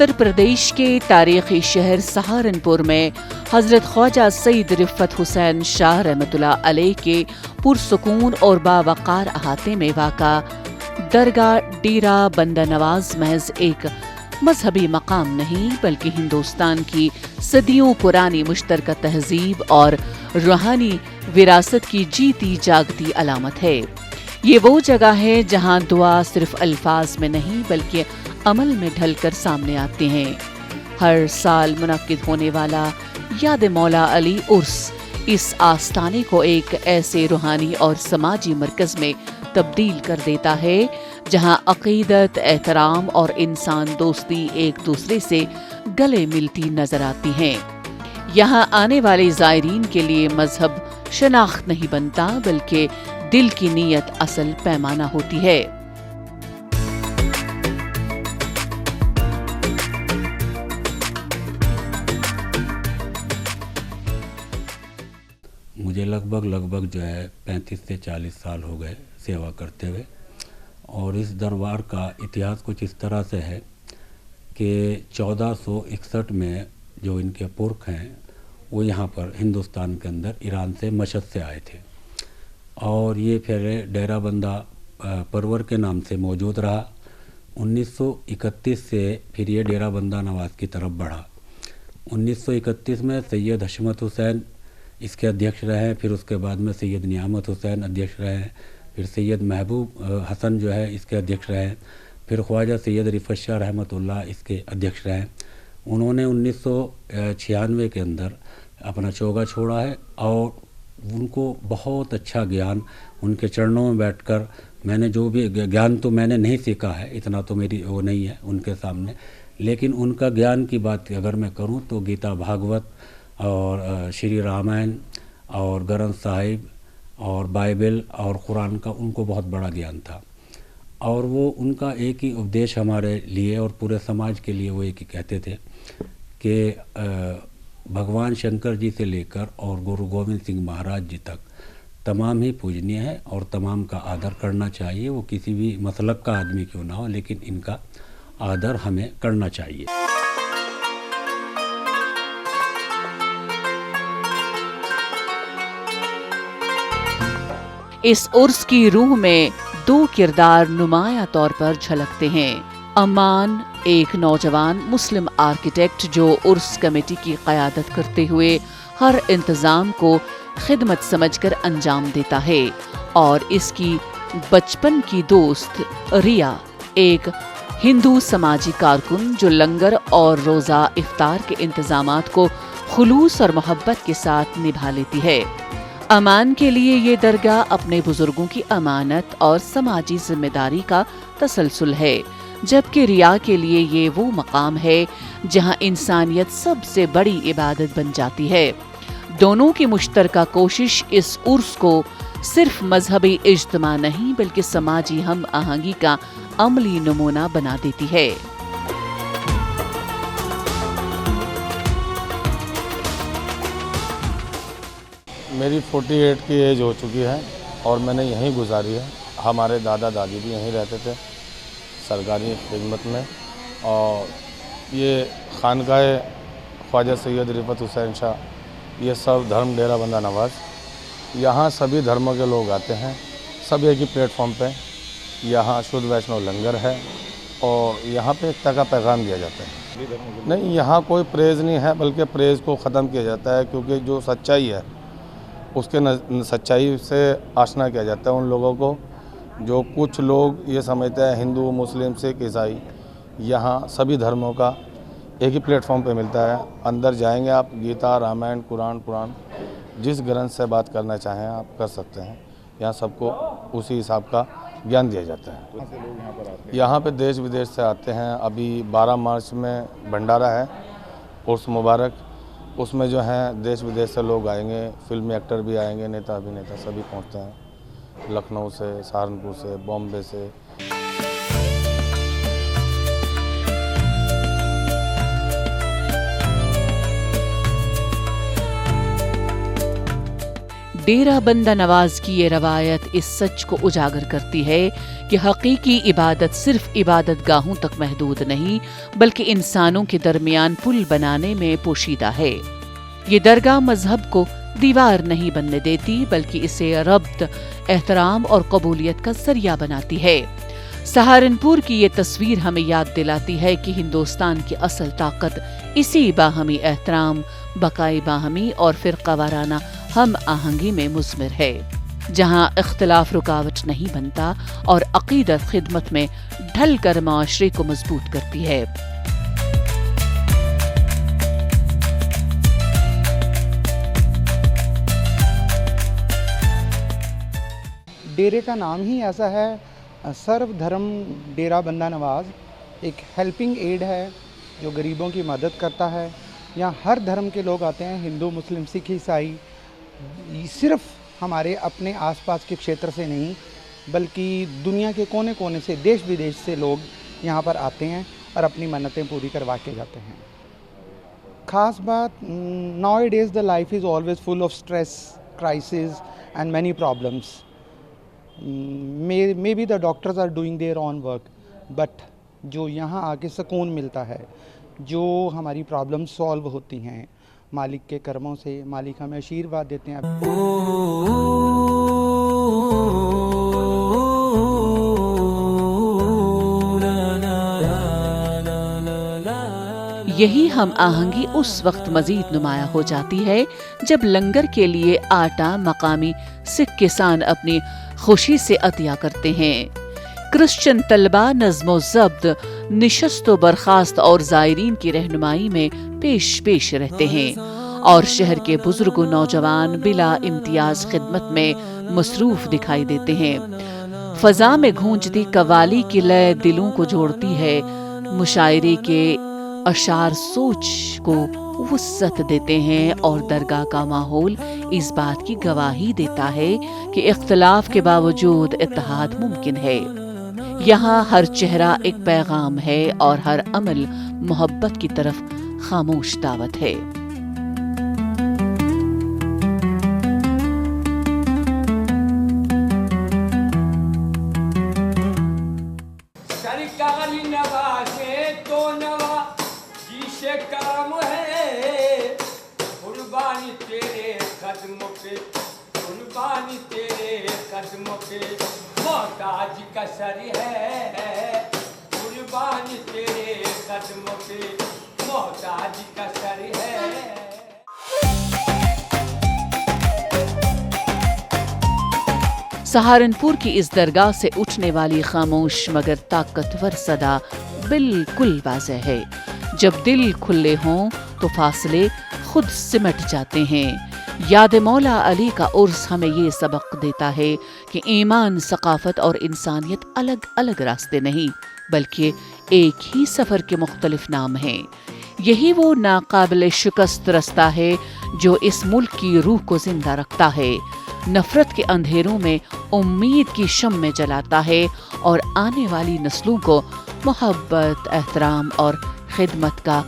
उत्तर प्रदेश के तारीखी शहर सहारनपुर में हजरत ख्वाजा सईद रिफ़त हुसैन शाह रहमतुल्लाह अलैह के पुरसुकून और बावक़ार अहाते में वाक़ा दरगाह डेरा बंदा नवाज महज एक मजहबी मकाम नहीं बल्कि हिंदुस्तान की सदियों पुरानी मुश्तरका तहजीब और रूहानी विरासत की जीती जागती अलामत है। ये वो जगह है जहाँ दुआ सिर्फ अल्फाज में नहीं बल्कि अमल में ढलकर सामने आते हैं। हर साल मुनक्किद होने वाला याद मौला अली उर्स इस आस्ताने को एक ऐसे रूहानी और समाजी मरकज में तब्दील कर देता है जहां अकीदत, एहतराम और इंसान दोस्ती एक दूसरे से गले मिलती नजर आती हैं। यहां आने वाले ज़ायरीन के लिए मजहब शनाख्त नहीं बनता बल्कि दिल की नीयत असल पैमाना होती है। मुझे लगभग जो है 35 से 40 साल हो गए सेवा करते हुए, और इस दरबार का इतिहास कुछ इस तरह से है कि 1461 में जो इनके पुरख हैं वो यहाँ पर हिंदुस्तान के अंदर ईरान से मशद से आए थे, और ये फिर डेरा बंदा परवर के नाम से मौजूद रहा। 1931 से फिर ये डेरा बंदा नवाज की तरफ बढ़ा। 1931 में सैयद हशमत हुसैन इसके अध्यक्ष रहे, फिर उसके बाद में सैयद नियामत हुसैन अध्यक्ष रहे, फिर सैयद महबूब हसन जो है इसके अध्यक्ष रहे, फिर ख्वाजा सैयद रिफ़त शाह रहमतुल्लाह इसके अध्यक्ष रहे। उन्होंने 1996 के अंदर अपना चोगा छोड़ा है, और उनको बहुत अच्छा ज्ञान उनके चरणों में बैठकर मैंने जो भी ज्ञान तो मैंने नहीं सीखा है, इतना तो मेरी वो नहीं है उनके सामने, लेकिन उनका ज्ञान की बात अगर मैं करूं तो गीता भागवत और श्री रामायण और ग्रंथ साहिब और बाइबल और कुरान का उनको बहुत बड़ा ज्ञान था। और वो उनका एक ही उपदेश हमारे लिए और पूरे समाज के लिए वो एक ही कहते थे कि भगवान शंकर जी से लेकर और गुरु गोविंद सिंह महाराज जी तक तमाम ही पूजनीय है और तमाम का आदर करना चाहिए। वो किसी भी मसलक का आदमी क्यों ना हो, लेकिन इनका आदर हमें करना चाहिए। इस उर्स की रूह में दो किरदार नुमाया तौर पर झलकते हैं। अमान एक नौजवान मुस्लिम आर्किटेक्ट जो उर्स कमेटी की क़यादत करते हुए हर इंतज़ाम को खिदमत समझकर अंजाम देता है, और इसकी बचपन की दोस्त रिया एक हिंदू समाजी कारकुन जो लंगर और रोज़ा इफ्तार के इंतज़ामात को खुलूस और मोहब्बत के साथ निभा लेती है। अमान के लिए ये दरगाह अपने बुजुर्गों की अमानत और समाजी जिम्मेदारी का तसलसल है, जबकि रिया के लिए ये वो मकाम है जहां इंसानियत सबसे बड़ी इबादत बन जाती है। दोनों की मुश्तरका कोशिश इस उर्स को सिर्फ मजहबी इज्तिमा नहीं बल्कि समाजी हम आहंगी का अमली नमूना बना देती है। मेरी 48 की एज हो चुकी है और मैंने यहीं गुजारी है। हमारे दादा दादी भी यहीं रहते थे सरकारी खिदमत में, और ये खानकाह ख्वाजा सैयद रिफ़त हुसैन शाह, ये सब धर्म डेरा बंदा नवाज, यहाँ सभी धर्मों के लोग आते हैं, सब एक ही प्लेटफॉर्म पे। यहाँ शुद्ध वैष्णव लंगर है और यहाँ पे एकता का पैगाम दिया जाता है। नहीं, यहाँ कोई प्रेज़ नहीं है बल्कि प्रेज़ को ख़त्म किया जाता है, क्योंकि जो सच्चाई है उसके सच्चाई से आशना किया जाता है उन लोगों को। जो कुछ लोग ये समझते हैं हिंदू, मुस्लिम, सिख, ईसाई, यहाँ सभी धर्मों का एक ही प्लेटफॉर्म पे मिलता है। अंदर जाएंगे आप, गीता, रामायण, कुरान, पुराण, जिस ग्रंथ से बात करना चाहें आप कर सकते हैं। यहाँ सबको उसी हिसाब का ज्ञान दिया जाता है। यहाँ पे देश विदेश से आते हैं। अभी 12 मार्च में भंडारा है उर्स मुबारक, उसमें जो हैं देश विदेश से लोग आएंगे, फिल्मी एक्टर भी आएंगे, नेता अभिनेता सभी पहुँचते हैं, लखनऊ से, सहारनपुर से, बॉम्बे से। डेरा बंदा नवाज की ये रवायत इस सच को उजागर करती है कि हकीकी इबादत सिर्फ इबादत गाहों तक महदूद नहीं बल्कि इंसानों के दरमियान पुल बनाने में पोशीदा है। ये दरगाह मजहब को दीवार नहीं बनने देती बल्कि इसे रब्त, एहतराम और कबूलियत का जरिया बनाती है। सहारनपुर की ये तस्वीर हमें याद दिलाती है कि हिंदुस्तान की असल ताकत इसी बाहमी एहतराम, बकाई बाहमी और फिरका वाराना हम आहंगी में मुज़मिर है, जहाँ इख्तिलाफ रुकावट नहीं बनता और अकीदत खिदमत में ढल कर माशरे को मजबूत करती है। डेरे का नाम ही ऐसा है, सर्व धर्म डेरा बंदा नवाज। एक हेल्पिंग एड है जो गरीबों की मदद करता है। यहाँ हर धर्म के लोग आते हैं, हिंदू, मुस्लिम, सिख, ईसाई। सिर्फ हमारे अपने आसपास के क्षेत्र से नहीं बल्कि दुनिया के कोने कोने से, देश विदेश से लोग यहाँ पर आते हैं और अपनी मन्नतें पूरी करवा के जाते हैं। ख़ास बात, now days the life is always full of stress, crisis and many problems. maybe the doctors are doing their own work, but जो यहाँ आके सुकून मिलता है, जो हमारी प्रॉब्लम सॉल्व होती हैं मालिक के कर्मों से, मालिक हमें आशीर्वाद देते हैं। यही हम आहंगी उस वक्त मजीद नुमाया हो जाती है जब लंगर के लिए आटा मकामी सिख किसान अपनी खुशी से अतिया करते हैं। क्रिश्चियन तलबा नज़्मो ज़ब्त, निशस्त व बर्खास्त और ज़ायरीन की रहनुमाई में पेश रहते हैं और शहर के बुजुर्ग नौजवान बिला इम्तियाज खिदमत में मसरूफ दिखाई देते हैं। फ़ज़ा में गूंजती कव्वाली की लय दिलों को जोड़ती है। मुशायरे के अशार सोच को वुस्सत देते हैं और दरगाह का माहौल इस बात की गवाही देता है कि इख्तिलाफ के बावजूद इत्तेहाद मुमकिन है। यहाँ हर चेहरा एक पैगाम है और हर अमल मोहब्बत की तरफ खामोश दावत है। काम है कुर्बानी तेरे कदमों पे, कुर्बानी तेरे कदमों पे, मोहताज का सर है कुर्बानी तेरे कदमों पे, मोहताज का सर है। सहारनपुर की इस दरगाह से उठने वाली खामोश मगर ताकतवर सदा बिल्कुल वाज़ेह है। जब दिल खुले हों तो फासले खुद सिमट जाते हैं। याद मौला अली का उर्स हमें ये सबक देता है कि ईमान, सकाफत और इंसानियत अलग अलग रास्ते नहीं बल्कि एक ही सफ़र के मुख्तलिफ नाम हैं। यही वो नाकाबिल शिकस्त रास्ता है जो इस मुल्क की रूह को जिंदा रखता है, नफरत के अंधेरों में उम्मीद की शम्में जलाता है और आने वाली नस्लों को मोहब्बत, एहतराम और खिदमत का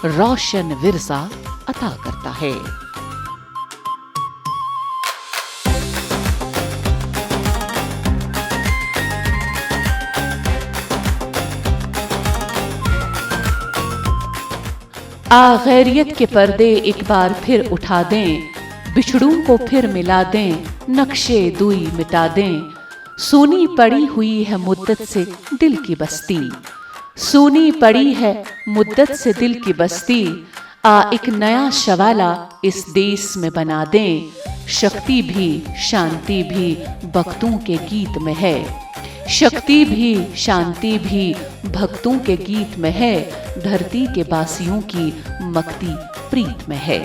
रोशन विरसा अता करता है। गैरियत के पर्दे एक बार फिर उठा दें, बिछड़ों को फिर मिला दें, नक्शे दुई मिटा दें। सूनी पड़ी हुई है मुद्दत से दिल की बस्ती, सूनी पड़ी है मुद्दत से दिल की बस्ती। एक नया शवाला इस देश में बना दें। शक्ति भी शांति भी भक्तों के गीत में है, शक्ति भी शांति भी भक्तों के गीत में है। धरती के बासियों की मकती प्रीत में है।